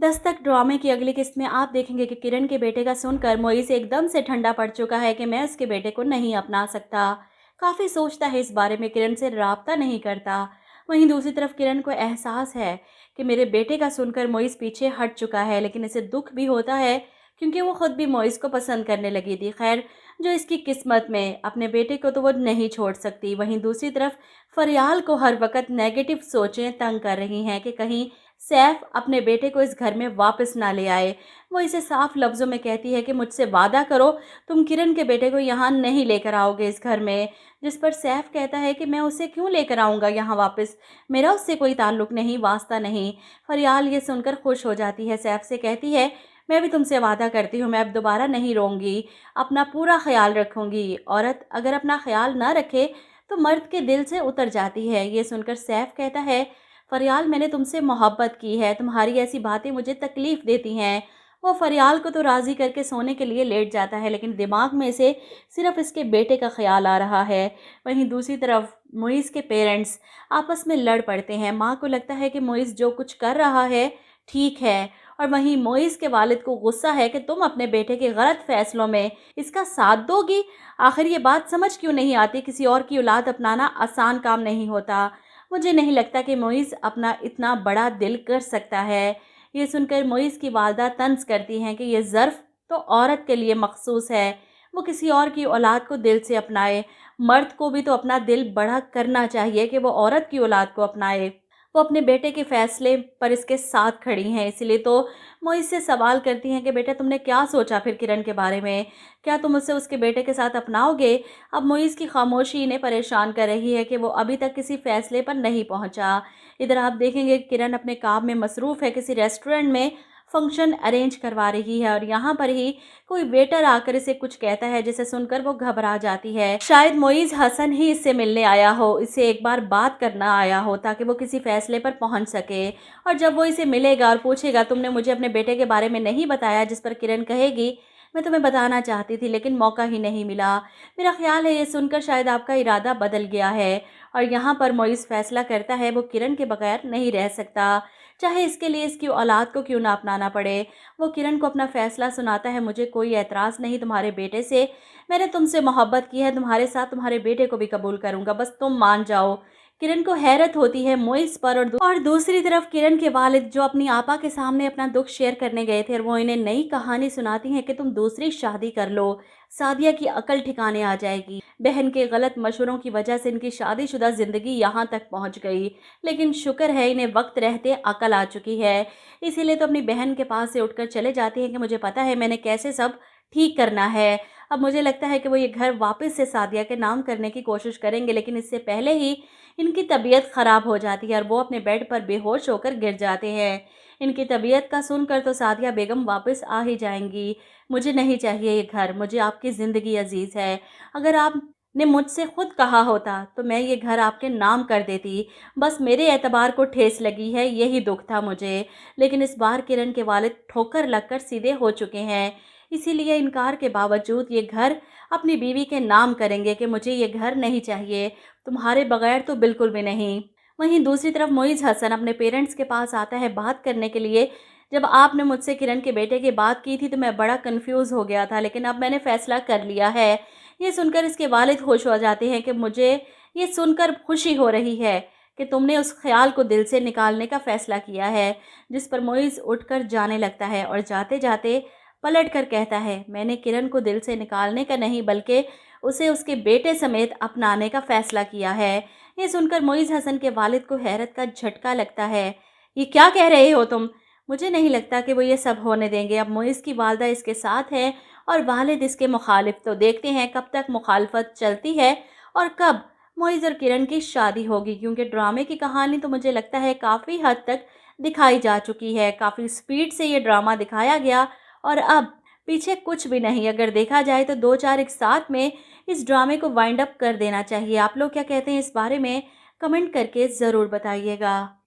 दस्तक ड्रामे की अगली किस्त में आप देखेंगे कि किरण के बेटे का सुनकर मोइस एकदम से ठंडा पड़ चुका है कि मैं उसके बेटे को नहीं अपना सकता। काफ़ी सोचता है इस बारे में, किरण से राब्ता नहीं करता। वहीं दूसरी तरफ किरण को एहसास है कि मेरे बेटे का सुनकर मोइस पीछे हट चुका है, लेकिन इसे दुख भी होता है क्योंकि वो खुद भी मोइस को पसंद करने लगी थी। खैर, जो इसकी किस्मत में, अपने बेटे को तो वो नहीं छोड़ सकती। वहीं दूसरी तरफ फरियाल को हर वक्त नेगेटिव सोचें तंग कर रही हैं कि कहीं सैफ अपने बेटे को इस घर में वापस ना ले आए। वो इसे साफ लफ्ज़ों में कहती है कि मुझसे वादा करो तुम किरण के बेटे को यहाँ नहीं लेकर आओगे इस घर में। जिस पर सैफ कहता है कि मैं उसे क्यों लेकर आऊँगा यहाँ वापस, मेरा उससे कोई ताल्लुक़ नहीं, वास्ता नहीं। फरियाल ये सुनकर खुश हो जाती है, सैफ से कहती है मैं भी तुमसे वादा करती हूँ, मैं अब दोबारा नहीं रोऊंगी, अपना पूरा ख्याल रखूँगी। औरत अगर अपना ख्याल ना रखे तो मर्द के दिल से उतर जाती है। ये सुनकर सैफ कहता है फरियाल, मैंने तुमसे मोहब्बत की है, तुम्हारी ऐसी बातें मुझे तकलीफ़ देती हैं। वो फरियाल को तो राज़ी करके सोने के लिए लेट जाता है, लेकिन दिमाग में से सिर्फ इसके बेटे का ख्याल आ रहा है। वहीं दूसरी तरफ मोइस के पेरेंट्स आपस में लड़ पड़ते हैं। माँ को लगता है कि मोइस जो कुछ कर रहा है ठीक है, और वहीं मोइस के वालिद को गुस्सा है कि तुम अपने बेटे के गलत फ़ैसलों में इसका साथ दोगी। आखिर ये बात समझ क्यों नहीं आती, किसी और की औलाद अपनाना आसान काम नहीं होता। मुझे नहीं लगता कि मोइस अपना इतना बड़ा दिल कर सकता है। ये सुनकर मोइस की वालदा तंज करती हैं कि ये ज़र्फ़ तो औरत के लिए मखसूस है, वो किसी और की औलाद को दिल से अपनाए। मर्द को भी तो अपना दिल बड़ा करना चाहिए कि वो औरत की औलाद को अपनाए। वो अपने बेटे के फ़ैसले पर इसके साथ खड़ी हैं, इसलिए तो मोइस से सवाल करती हैं कि बेटा तुमने क्या सोचा फिर किरण के बारे में, क्या तुम उसे उसके बेटे के साथ अपनाओगे। अब मोइस की खामोशी इन्हें परेशान कर रही है कि वो अभी तक किसी फ़ैसले पर नहीं पहुंचा। इधर आप देखेंगे किरण अपने काम में मसरूफ़ है, किसी रेस्टोरेंट में फंक्शन अरेंज करवा रही है, और यहाँ पर ही कोई वेटर आकर इसे कुछ कहता है जिसे सुनकर वो घबरा जाती है। शायद मोइज़ हसन ही इससे मिलने आया हो, इससे एक बार बात करना आया हो ताकि वो किसी फैसले पर पहुंच सके। और जब वो इसे मिलेगा और पूछेगा तुमने मुझे अपने बेटे के बारे में नहीं बताया, जिस पर किरण कहेगी मैं तुम्हें बताना चाहती थी लेकिन मौका ही नहीं मिला। मेरा ख्याल है ये सुनकर शायद आपका इरादा बदल गया है। और यहाँ पर मोइज़ फैसला करता है वो किरण के बगैर नहीं रह सकता, चाहे इसके लिए इसकी औलाद को क्यों ना अपनाना पड़े। वो किरण को अपना फ़ैसला सुनाता है, मुझे कोई एतराज़ नहीं तुम्हारे बेटे से, मैंने तुमसे मोहब्बत की है, तुम्हारे साथ तुम्हारे बेटे को भी कबूल करूँगा, बस तुम मान जाओ। किरण को हैरत होती है मोइस पर, और दूसरी तरफ किरण के वालिद जो अपनी आपा के सामने अपना दुख शेयर करने गए थे, और वो इन्हें नई कहानी सुनाती हैं कि तुम दूसरी शादी कर लो, सादिया की अकल ठिकाने आ जाएगी। बहन के गलत मशवरों की वजह से इनकी शादीशुदा ज़िंदगी यहाँ तक पहुँच गई, लेकिन शुक्र है इन्हें वक्त रहते अकल आ चुकी है। इसीलिए तो अपनी बहन के पास से उठकर चले जाती हैं कि मुझे पता है मैंने कैसे सब ठीक करना है। अब मुझे लगता है कि वो ये घर वापस से सादिया के नाम करने की कोशिश करेंगे, लेकिन इससे पहले ही इनकी तबीयत ख़राब हो जाती है और वो अपने बेड पर बेहोश होकर गिर जाते हैं। इनकी तबीयत का सुनकर तो सादिया बेगम वापस आ ही जाएंगी। मुझे नहीं चाहिए ये घर, मुझे आपकी ज़िंदगी अजीज़ है। अगर आपने मुझसे खुद कहा होता तो मैं ये घर आपके नाम कर देती, बस मेरे एतबार को ठेस लगी है, यही दुख था मुझे। लेकिन इस बार किरण के वालिद ठोकर लगकर सीधे हो चुके हैं, इसीलिए इनकार के बावजूद ये घर अपनी बीवी के नाम करेंगे कि मुझे ये घर नहीं चाहिए, तुम्हारे बगैर तो बिल्कुल भी नहीं। वहीं दूसरी तरफ मोइज़ हसन अपने पेरेंट्स के पास आता है बात करने के लिए। जब आपने मुझसे किरण के बेटे की बात की थी तो मैं बड़ा कंफ्यूज हो गया था, लेकिन अब मैंने फ़ैसला कर लिया है। ये सुनकर इसके वालिद खुश हो जाते हैं कि मुझे ये सुनकर खुशी हो रही है कि तुमने उस ख्याल को दिल से निकालने का फ़ैसला किया है। जिस पर मोइज़ उठकर जाने लगता है और जाते जाते पलट कर कहता है मैंने किरण को दिल से निकालने का नहीं, बल्कि उसे उसके बेटे समेत अपनाने का फ़ैसला किया है। ये सुनकर मोइज़ हसन के वालिद को हैरत का झटका लगता है। ये क्या कह रहे हो तुम? मुझे नहीं लगता कि वो ये सब होने देंगे। अब मोइज़ की वालदा इसके साथ है और वालिद इसके मुखालिफ, तो देखते हैं कब तक मुखालफत चलती है और कब मोइज़ और किरण की शादी होगी, क्योंकि ड्रामे की कहानी तो मुझे लगता है काफ़ी हद तक दिखाई जा चुकी है। काफ़ी स्पीड से ये ड्रामा दिखाया गया और अब पीछे कुछ भी नहीं। अगर देखा जाए तो 2-4 एक साथ में इस ड्रामे को वाइंड अप कर देना चाहिए। आप लोग क्या कहते हैं इस बारे में? कमेंट करके ज़रूर बताइएगा।